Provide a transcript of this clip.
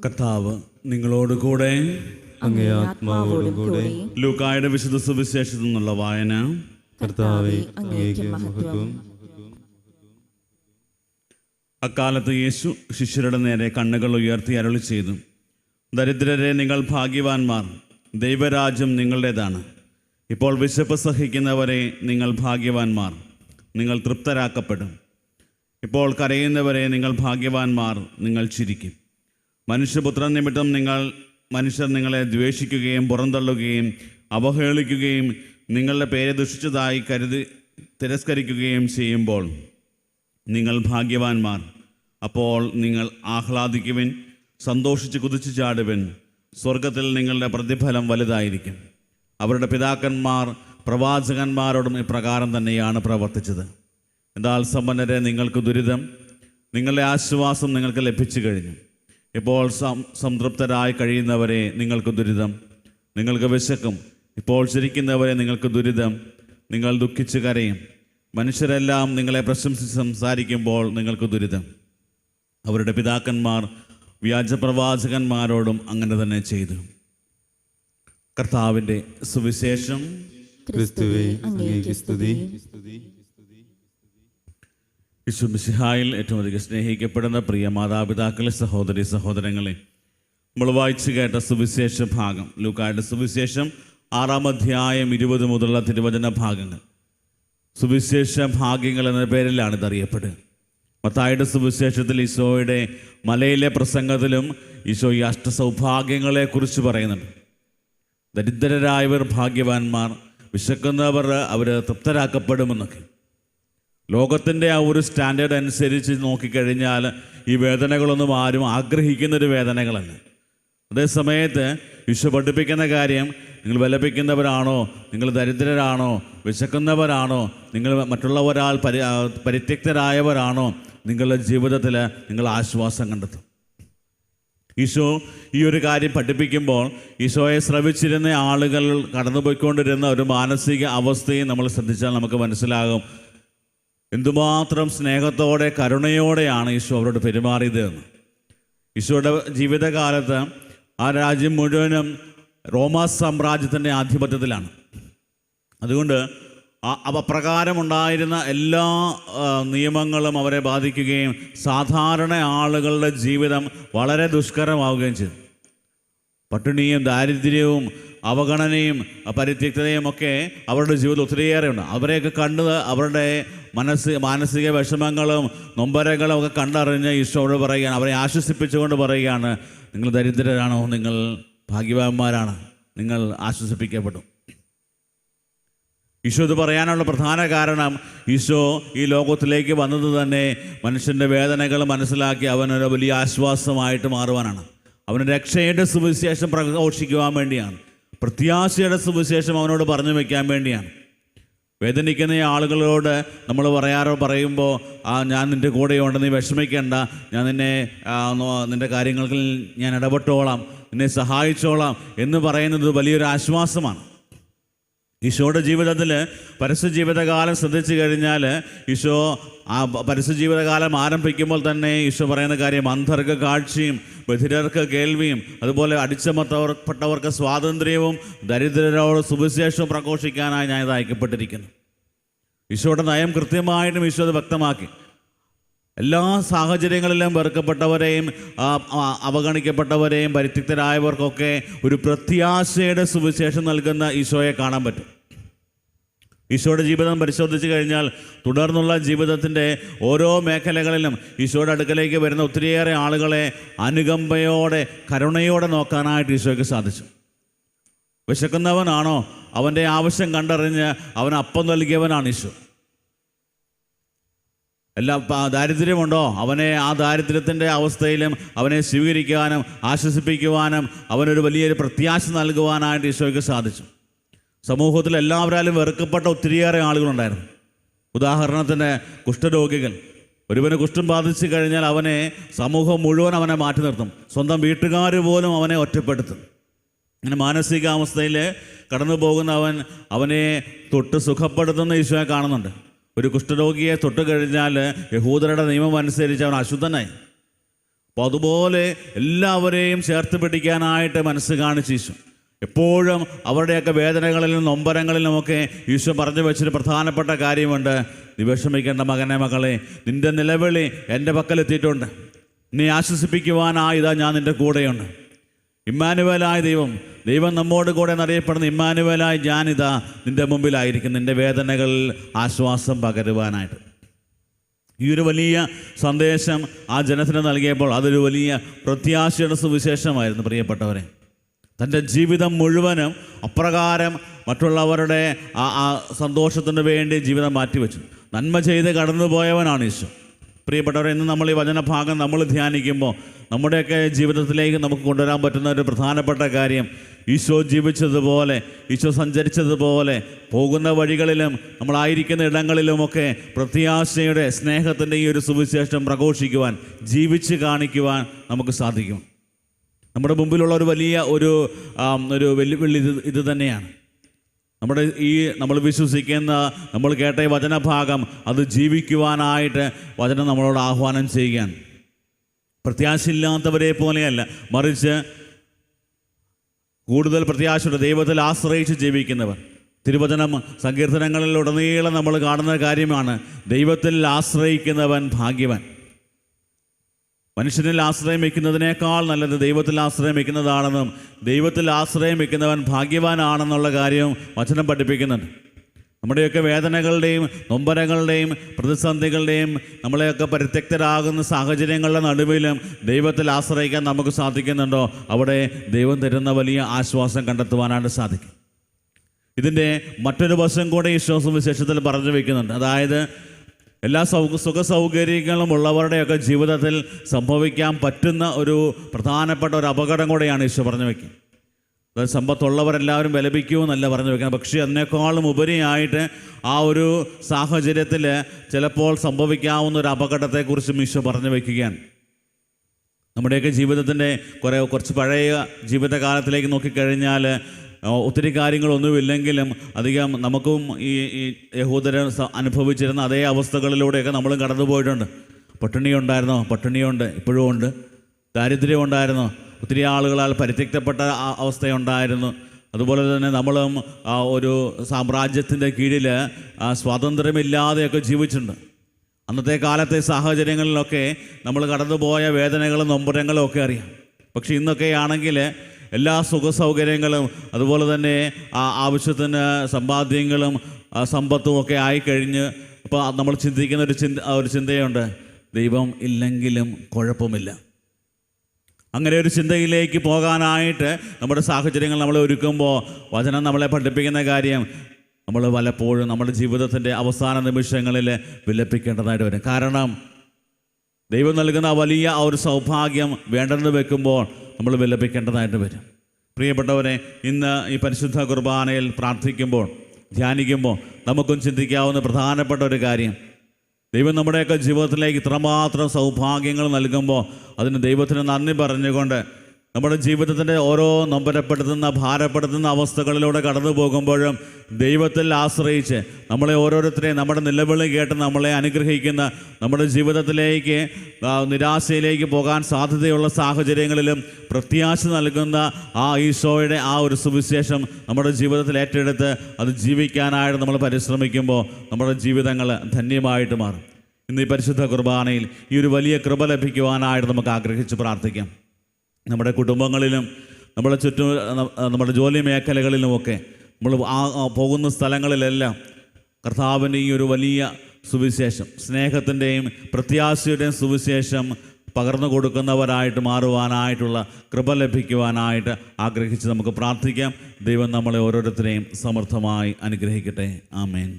കർത്താവ് നിങ്ങളോടുകൂടെ, അങ്ങേ ആത്മാവോടും കൂടെ. ലൂക്കായുടെ വിശുദ്ധ സുവിശേഷത്തിൽ നിന്നുള്ള വായന. കർത്താവേ, അങ്ങേക്ക് മഹത്വം. അക്കാലത്ത് യേശു ശിഷ്യരുടെ നേരെ കണ്ണുകൾ ഉയർത്തി അരുളി ചെയ്തു, ദരിദ്രരെ, നിങ്ങൾ ഭാഗ്യവാന്മാർ, ദൈവരാജ്യം നിങ്ങളുടേതാണ്. ഇപ്പോൾ വിശപ്പ് സഹിക്കുന്നവരെ, നിങ്ങൾ ഭാഗ്യവാന്മാർ, നിങ്ങൾ തൃപ്തരാക്കപ്പെടും. ഇപ്പോൾ കരയുന്നവരെ, നിങ്ങൾ ഭാഗ്യവാന്മാർ, നിങ്ങൾ ചിരിക്കും. മനുഷ്യപുത്രൻ നിമിത്തം മനുഷ്യർ നിങ്ങളെ ദ്വേഷിക്കുകയും പുറന്തള്ളുകയും അവഹേളിക്കുകയും നിങ്ങളുടെ പേരെ ദുഷിച്ചതായി കരുതി തിരസ്കരിക്കുകയും ചെയ്യുമ്പോൾ നിങ്ങൾ ഭാഗ്യവാന്മാർ. അപ്പോൾ നിങ്ങൾ ആഹ്ലാദിക്കുവിൻ, സന്തോഷിച്ച് കുതിച്ചു ചാടുവിൻ. സ്വർഗത്തിൽ നിങ്ങളുടെ പ്രതിഫലം വലുതായിരിക്കും. അവരുടെ പിതാക്കന്മാർ പ്രവാചകന്മാരോടും ഇപ്രകാരം തന്നെയാണ് പ്രവർത്തിച്ചത്. എന്നാൽ സമ്പന്നരെ, നിങ്ങൾക്ക് ദുരിതം, നിങ്ങളുടെ ആശ്വാസം നിങ്ങൾക്ക് ലഭിച്ചു കഴിഞ്ഞു. ഇപ്പോൾ സംതൃപ്തരായി കഴിയുന്നവരെ, നിങ്ങൾക്ക് ദുരിതം, നിങ്ങൾക്ക് വിശക്കും. ഇപ്പോൾ ചിരിക്കുന്നവരെ, നിങ്ങൾക്ക് ദുരിതം, നിങ്ങൾ ദുഃഖിച്ച് കരയും. മനുഷ്യരെല്ലാം നിങ്ങളെ പ്രശംസിച്ച് സംസാരിക്കുമ്പോൾ നിങ്ങൾക്ക് ദുരിതം. അവരുടെ പിതാക്കന്മാർ വ്യാജപ്രവാചകന്മാരോടും അങ്ങനെ തന്നെ ചെയ്തു. കർത്താവിൻ്റെ സുവിശേഷം. ക്രിസ്തുവേ, അങ്ങേക്ക് സ്തുതി. യേശു മിശിഹായിൽ ഏറ്റവും അധികം സ്നേഹിക്കപ്പെടുന്ന പ്രിയ മാതാപിതാക്കളെ, സഹോദരി സഹോദരങ്ങളെ, നമ്മൾ വായിച്ചു കേട്ട സുവിശേഷ ഭാഗം ലൂക്കായുടെ സുവിശേഷം 6-ാം അധ്യായം 20 മുതലുള്ള തിരുവചന ഭാഗങ്ങൾ. സുവിശേഷ ഭാഗ്യങ്ങൾ എന്ന പേരിലാണ് ഇതറിയപ്പെടുക. മത്തായിയുടെ സുവിശേഷത്തിൽ ഈശോയുടെ മലയിലെ പ്രസംഗത്തിലും ഈശോ ഈ അഷ്ടസൗഭാഗ്യങ്ങളെക്കുറിച്ച് പറയുന്നുണ്ട്. ദരിദ്രരായവർ ഭാഗ്യവാന്മാർ, വിശക്കുന്നവർ അവർ തൃപ്തരാക്കപ്പെടുമെന്നൊക്കെ. ലോകത്തിൻ്റെ ആ ഒരു സ്റ്റാൻഡേർഡ് അനുസരിച്ച് നോക്കിക്കഴിഞ്ഞാൽ ഈ വേദനകളൊന്നും ആരും ആഗ്രഹിക്കുന്നൊരു വേദനകളല്ല. അതേസമയത്ത് ഈശോ പഠിപ്പിക്കുന്ന കാര്യം, നിങ്ങൾ വിലപിക്കുന്നവരാണോ, നിങ്ങൾ ദരിദ്രരാണോ, വിശക്കുന്നവരാണോ, നിങ്ങൾ മറ്റുള്ളവരാൽ പരിത്യക്തരായവരാണോ, നിങ്ങളുടെ ജീവിതത്തിൽ നിങ്ങൾ ആശ്വാസം കണ്ടെത്തും. ഈശോ ഈ ഒരു കാര്യം പഠിപ്പിക്കുമ്പോൾ ഈശോയെ ശ്രവിച്ചിരുന്ന ആളുകൾ കടന്നുപോയിക്കൊണ്ടിരുന്ന ഒരു മാനസിക അവസ്ഥയും നമ്മൾ ശ്രദ്ധിച്ചാൽ നമുക്ക് മനസ്സിലാകും എന്തുമാത്രം സ്നേഹത്തോടെ കരുണയോടെയാണ് ഈശോ അവരോട് പെരുമാറിയത് എന്ന്. ഈശോയുടെ ജീവിതകാലത്ത് ആ രാജ്യം മുഴുവനും റോമാ സാമ്രാജ്യത്തിൻ്റെ ആധിപത്യത്തിലാണ്. അതുകൊണ്ട് അപ്രകാരമുണ്ടായിരുന്ന എല്ലാ നിയമങ്ങളും അവരെ ബാധിക്കുകയും സാധാരണ ആളുകളുടെ ജീവിതം വളരെ ദുഷ്കരമാവുകയും ചെയ്തു. പട്ടിണിയും ദാരിദ്ര്യവും അവഗണനയും പരിത്യക്തതയും ഒക്കെ അവരുടെ ജീവിതത്തിൽ ഒത്തിരിയേറെ ഉണ്ട്. അവരെയൊക്കെ കണ്ട് അവരുടെ മാനസിക വിഷമങ്ങളും നൊമ്പരങ്ങളും ഒക്കെ കണ്ടറിഞ്ഞ് ഈശോയോട് പറയുകയാണ്, അവരെ ആശ്വസിപ്പിച്ചുകൊണ്ട് പറയുകയാണ്, നിങ്ങൾ ദരിദ്രരാണോ, നിങ്ങൾ ഭാഗ്യവാന്മാരാണ്, നിങ്ങൾ ആശ്വസിപ്പിക്കപ്പെടും. ഈശോ ഇത് പറയാനുള്ള പ്രധാന കാരണം, ഈശോ ഈ ലോകത്തിലേക്ക് വന്നത് തന്നെ മനുഷ്യൻ്റെ വേദനകൾ മനസ്സിലാക്കി അവനൊരു വലിയ ആശ്വാസമായിട്ട് മാറുവാനാണ്. അവന് രക്ഷയുടെ സുവിശേഷം പ്രഘോഷിക്കുവാൻ വേണ്ടിയാണ്. പ്രത്യാശയുടെ സുവിശേഷം അവനോട് പറഞ്ഞു വയ്ക്കാൻ വേണ്ടിയാണ്. വേദനിക്കുന്ന ആളുകളോട് നമ്മൾ പറയുമ്പോൾ ഞാൻ നിൻ്റെ കൂടെയുണ്ട്, നീ വിഷമിക്കേണ്ട, ഞാൻ നിൻ്റെ കാര്യങ്ങളിൽ ഞാൻ ഇടപെട്ടോളാം, നിന്നെ സഹായിച്ചോളാം എന്ന് പറയുന്നത് വലിയൊരു ആശ്വാസമാണ്. ഈശോയുടെ ജീവിതത്തിൽ പരസ്യ ജീവിതകാലം ശ്രദ്ധിച്ചു കഴിഞ്ഞാൽ ഈശോ ആ പരസ്യ ജീവിതകാലം ആരംഭിക്കുമ്പോൾ തന്നെ ഈശോ പറയുന്ന കാര്യം, അന്ധർക്ക് കാഴ്ചയും ബധിരർക്ക് കേൾവിയും അതുപോലെ അടിച്ചമർത്തപ്പെട്ടവർക്ക് സ്വാതന്ത്ര്യവും ദരിദ്രരോട് സുവിശേഷവും പ്രഘോഷിക്കാനായി ഞാൻ ഇത് അയക്കപ്പെട്ടിരിക്കുന്നു. ഈശോയുടെ നയം കൃത്യമായിട്ടും ഈശോ അത് വ്യക്തമാക്കി. എല്ലാ സാഹചര്യങ്ങളിലും വെറുക്കപ്പെട്ടവരെയും അവഗണിക്കപ്പെട്ടവരെയും പരിത്യക്തരായവർക്കൊക്കെ ഒരു പ്രത്യാശയുടെ സുവിശേഷം നൽകുന്ന ഈശോയെ കാണാൻ പറ്റും. ഈശോയുടെ ജീവിതം പരിശോധിച്ച് കഴിഞ്ഞാൽ തുടർന്നുള്ള ജീവിതത്തിൻ്റെ ഓരോ മേഖലകളിലും ഈശോയുടെ അടുക്കലേക്ക് വരുന്ന ഒത്തിരിയേറെ ആളുകളെ അനുകമ്പയോടെ കരുണയോടെ നോക്കാനായിട്ട് ഈശോയ്ക്ക് സാധിച്ചു. വിശക്കുന്നവനാണോ, അവൻ്റെ ആവശ്യം കണ്ടറിഞ്ഞ് അവന് അപ്പം നൽകിയവനാണ് ഈശോ. ദാരിദ്ര്യമുണ്ടോ, അവനെ ആ ദാരിദ്ര്യത്തിൻ്റെ അവസ്ഥയിലും അവനെ സ്വീകരിക്കുവാനും ആശ്വസിപ്പിക്കുവാനും അവനൊരു വലിയൊരു പ്രത്യാശ നൽകുവാനായിട്ട് ഈശോയ്ക്ക് സാധിച്ചു. സമൂഹത്തിൽ എല്ലാവരാലും വെറുക്കപ്പെട്ട ഒത്തിരിയേറെ ആളുകളുണ്ടായിരുന്നു. ഉദാഹരണത്തിന് കുഷ്ഠരോഗികൾ. ഒരുവന് കുഷ്ഠം ബാധിച്ചു കഴിഞ്ഞാൽ അവനെ സമൂഹം മുഴുവൻ അവനെ മാറ്റി നിർത്തും. സ്വന്തം വീട്ടുകാർ പോലും അവനെ ഒറ്റപ്പെടുത്തും. അങ്ങനെ മാനസികാവസ്ഥയിൽ കടന്നു പോകുന്ന അവനെ തൊട്ട് സുഖപ്പെടുത്തുന്ന ഈശോയെ കാണുന്നുണ്ട്. ഒരു കുഷ്ഠരോഗിയെ തൊട്ട് കഴിഞ്ഞാൽ യഹൂദരുടെ നിയമം അനുസരിച്ച് അവൻ അശുദ്ധനായി. അപ്പോൾ അതുപോലെ എല്ലാവരെയും ചേർത്ത് പിടിക്കാനായിട്ട് മനസ്സ് കാണിച്ച് ഈശോ എപ്പോഴും അവരുടെയൊക്കെ വേദനകളിലും നൊമ്പരങ്ങളിലുമൊക്കെ ഈശോ പറഞ്ഞു വെച്ചൊരു പ്രധാനപ്പെട്ട കാര്യമുണ്ട്. നീ വിഷമിക്കേണ്ട മകനെ, മകളെ, നിൻ്റെ നിലവിളി എൻ്റെ പക്കലെത്തിയിട്ടുണ്ട്. നീ ആശ്വസിപ്പിക്കുവാനായി ഇതാ ഞാൻ നിൻ്റെ കൂടെയുണ്ട്. ഇമ്മാനുവേലായ ദൈവം നമ്മോട് കൂടെ എന്നറിയപ്പെടുന്ന ഇമ്മാനുവേലായി ഞാനിതാ നിൻ്റെ മുമ്പിലായിരിക്കും, നിൻ്റെ വേദനകളിൽ ആശ്വാസം പകരുവാനായിട്ട്. ഈ ഒരു വലിയ സന്ദേശം ആ ജനത്തിന് നൽകിയപ്പോൾ അതൊരു വലിയ പ്രത്യാശയുടെ സുവിശേഷമായിരുന്നു. പ്രിയപ്പെട്ടവരെ, തൻ്റെ ജീവിതം മുഴുവനും അപ്രകാരം മറ്റുള്ളവരുടെ ആ സന്തോഷത്തിന് വേണ്ടി ജീവിതം മാറ്റിവെച്ചു നന്മ ചെയ്ത് കടന്നുപോയവനാണ് ഈശോ. പ്രിയപ്പെട്ടവരെ, ഇന്ന് നമ്മൾ ഈ വചനഭാഗം നമ്മൾ ധ്യാനിക്കുമ്പോൾ നമ്മുടെയൊക്കെ ജീവിതത്തിലേക്ക് നമുക്ക് കൊണ്ടുവരാൻ പറ്റുന്ന ഒരു പ്രധാനപ്പെട്ട കാര്യം, ഈശോ ജീവിച്ചതുപോലെ, ഈശോ സഞ്ചരിച്ചതുപോലെ പോകുന്ന വഴികളിലും നമ്മളായിരിക്കുന്ന ഇടങ്ങളിലുമൊക്കെ പ്രത്യാശയുടെ, സ്നേഹത്തിൻ്റെ ഈ ഒരു സുവിശേഷം പ്രഘോഷിക്കുവാൻ, ജീവിച്ച് കാണിക്കുവാൻ നമുക്ക് സാധിക്കും. നമ്മുടെ മുമ്പിലുള്ള ഒരു വലിയ ഒരു വെല്ലുവിളി ഇത് തന്നെയാണ്. നമ്മൾ വിശ്വസിക്കുന്ന, നമ്മൾ കേട്ട ഈ വചനഭാഗം അത് ജീവിക്കുവാനായിട്ട് വചനം നമ്മളോട് ആഹ്വാനം ചെയ്യുകയാണ്. പ്രത്യാശയില്ലാത്തവരെ പോലെയല്ല, മറിച്ച് കൂടുതൽ പ്രത്യാശയുടെ ദൈവത്തിൽ ആശ്രയിച്ച് ജീവിക്കുന്നവർ. തിരുവചനം സങ്കീർത്തനങ്ങളിലുടനീളം നമ്മൾ കാണുന്ന കാര്യമാണ്, ദൈവത്തിൽ ആശ്രയിക്കുന്നവൻ ഭാഗ്യവാൻ. മനുഷ്യനിൽ ആശ്രയം വയ്ക്കുന്നതിനേക്കാൾ നല്ലത് ദൈവത്തിൽ ആശ്രയം വയ്ക്കുന്നതാണെന്നും ദൈവത്തിൽ ആശ്രയം വയ്ക്കുന്നവൻ ഭാഗ്യവാനാണെന്നുള്ള കാര്യവും വചനം പഠിപ്പിക്കുന്നുണ്ട്. നമ്മുടെയൊക്കെ വേദനകളുടെയും നൊമ്പരങ്ങളുടെയും പ്രതിസന്ധികളുടെയും നമ്മളെയൊക്കെ പരിത്യക്തരാകുന്ന സാഹചര്യങ്ങളുടെ നടുവിലും ദൈവത്തിൽ ആശ്രയിക്കാൻ നമുക്ക് സാധിക്കുന്നുണ്ടോ, അവിടെ ദൈവം തരുന്ന വലിയ ആശ്വാസം കണ്ടെത്തുവാനായിട്ട് സാധിക്കും. ഇതിൻ്റെ മറ്റൊരു വശം കൂടെ ഈശോ സുവിശേഷത്തിൽ പറഞ്ഞു വയ്ക്കുന്നുണ്ട്. അതായത് എല്ലാ സുഖ സൗകര്യങ്ങളും ഉള്ളവരുടെയൊക്കെ ജീവിതത്തിൽ സംഭവിക്കാൻ പറ്റുന്ന ഒരു പ്രധാനപ്പെട്ട ഒരു അപകടം കൂടെയാണ് ഈശോ പറഞ്ഞു വയ്ക്കുക. അതായത് സമ്പത്തുള്ളവരെല്ലാവരും വിലപിക്കുമെന്നല്ല പറഞ്ഞു വയ്ക്കുന്നത്, പക്ഷേ അതിനേക്കാളും ഉപരിയായിട്ട് ആ ഒരു സാഹചര്യത്തിൽ ചിലപ്പോൾ സംഭവിക്കാവുന്ന ഒരു അപകടത്തെക്കുറിച്ചും ഈശോ പറഞ്ഞു വയ്ക്കുകയാണ്. നമ്മുടെയൊക്കെ ജീവിതത്തിൻ്റെ കുറച്ച് പഴയ ജീവിതകാലത്തിലേക്ക് നോക്കിക്കഴിഞ്ഞാൽ ഒത്തിരി കാര്യങ്ങളൊന്നുമില്ലെങ്കിലും അധികം നമുക്കും ഈ യഹൂദര് അനുഭവിച്ചിരുന്ന അതേ അവസ്ഥകളിലൂടെയൊക്കെ നമ്മളും കടന്നു പോയിട്ടുണ്ട്. പട്ടിണിയുണ്ടായിരുന്നോ? പട്ടിണിയുണ്ട്, ഇപ്പോഴും ഉണ്ട്. ദാരിദ്ര്യം ഉണ്ടായിരുന്നോ? ഒത്തിരി ആളുകളാൽ പരിത്യക്തപ്പെട്ട അവസ്ഥയുണ്ടായിരുന്നു. അതുപോലെ തന്നെ നമ്മളും ഒരു സാമ്രാജ്യത്തിൻ്റെ കീഴിൽ സ്വാതന്ത്ര്യമില്ലാതെയൊക്കെ ജീവിച്ചിട്ടുണ്ട്. അന്നത്തെ കാലത്തെ സാഹചര്യങ്ങളിലൊക്കെ നമ്മൾ കടന്നുപോയ വേദനകളും നൊമ്പരങ്ങളും ഒക്കെ അറിയാം. പക്ഷെ ഇന്നൊക്കെ ആണെങ്കിൽ എല്ലാ സുഖ സൗകര്യങ്ങളും അതുപോലെ തന്നെ ആവശ്യത്തിന് സമ്പാദ്യങ്ങളും സമ്പത്തും ഒക്കെ ആയിക്കഴിഞ്ഞ് അപ്പോൾ നമ്മൾ ചിന്തിക്കുന്ന ഒരു ചിന്തയുണ്ട്, ദൈവം ഇല്ലെങ്കിലും കുഴപ്പമില്ല. അങ്ങനെ ഒരു ചിന്തയിലേക്ക് പോകാനായിട്ട് നമ്മുടെ സാഹചര്യങ്ങൾ നമ്മളെ ഒരുക്കുമ്പോൾ വചനം നമ്മളെ പഠിപ്പിക്കുന്ന കാര്യം, നമ്മൾ പലപ്പോഴും നമ്മുടെ ജീവിതത്തിൻ്റെ അവസാന നിമിഷങ്ങളിൽ വിലപിക്കേണ്ടതായിട്ട് വരും. കാരണം ദൈവം നൽകുന്ന വലിയ ഒരു സൗഭാഗ്യം വേണ്ടെന്ന് വെക്കുമ്പോൾ നമ്മൾ വിലപിക്കേണ്ടതായിട്ട് വരും. പ്രിയപ്പെട്ടവരെ, ഇന്ന് ഈ പരിശുദ്ധ കുർബാനയിൽ പ്രാർത്ഥിക്കുമ്പോൾ, ധ്യാനിക്കുമ്പോൾ നമുക്കും ചിന്തിക്കാവുന്ന പ്രധാനപ്പെട്ട ഒരു കാര്യം, ദൈവം നമ്മുടെയൊക്കെ ജീവിതത്തിലേക്ക് ഇത്രമാത്രം സൗഭാഗ്യങ്ങൾ നൽകുമ്പോൾ അതിന് ദൈവത്തിന് നന്ദി പറഞ്ഞുകൊണ്ട് നമ്മുടെ ജീവിതത്തിൻ്റെ ഓരോ നൊമ്പരപ്പെടുത്തുന്ന ഭാരപ്പെടുത്തുന്ന അവസ്ഥകളിലൂടെ കടന്നു പോകുമ്പോഴും ദൈവത്തിൽ ആശ്രയിച്ച് നമ്മളെ ഓരോരുത്തരെയും നമ്മുടെ നിലവിളി കേട്ട് നമ്മളെ അനുഗ്രഹിക്കുന്ന, നമ്മുടെ ജീവിതത്തിലേക്ക് നിരാശയിലേക്ക് പോകാൻ സാധ്യതയുള്ള സാഹചര്യങ്ങളിലും പ്രത്യാശ നൽകുന്ന ആ ഈശോയുടെ ആ ഒരു സുവിശേഷം നമ്മുടെ ജീവിതത്തിൽ ഏറ്റെടുത്ത് അത് ജീവിക്കാനായിട്ട് നമ്മൾ പരിശ്രമിക്കുമ്പോൾ നമ്മുടെ ജീവിതങ്ങൾ ധന്യമായിട്ട് മാറും. ഇന്ന് ഈ പരിശുദ്ധ കുർബാനയിൽ ഈ ഒരു വലിയ കൃപ ലഭിക്കുവാനായിട്ട് നമുക്ക് ആഗ്രഹിച്ച് പ്രാർത്ഥിക്കാം. നമ്മുടെ കുടുംബങ്ങളിലും നമ്മുടെ ചുറ്റും നമ്മുടെ ജോലി മേഖലകളിലുമൊക്കെ നമ്മൾ പോകുന്ന സ്ഥലങ്ങളിലെല്ലാം കർത്താവിൻ്റെ ഈ ഒരു വലിയ സുവിശേഷം, സ്നേഹത്തിൻ്റെയും പ്രത്യാശയുടെയും സുവിശേഷം പകർന്നു കൊടുക്കുന്നവരായിട്ട് മാറുവാനായിട്ടുള്ള കൃപ ലഭിക്കുവാനായിട്ട് ആഗ്രഹിച്ച് നമുക്ക് പ്രാർത്ഥിക്കാം. ദൈവം നമ്മളെ ഓരോരുത്തരെയും സമർത്ഥമായി അനുഗ്രഹിക്കട്ടെ. ആമേൻ.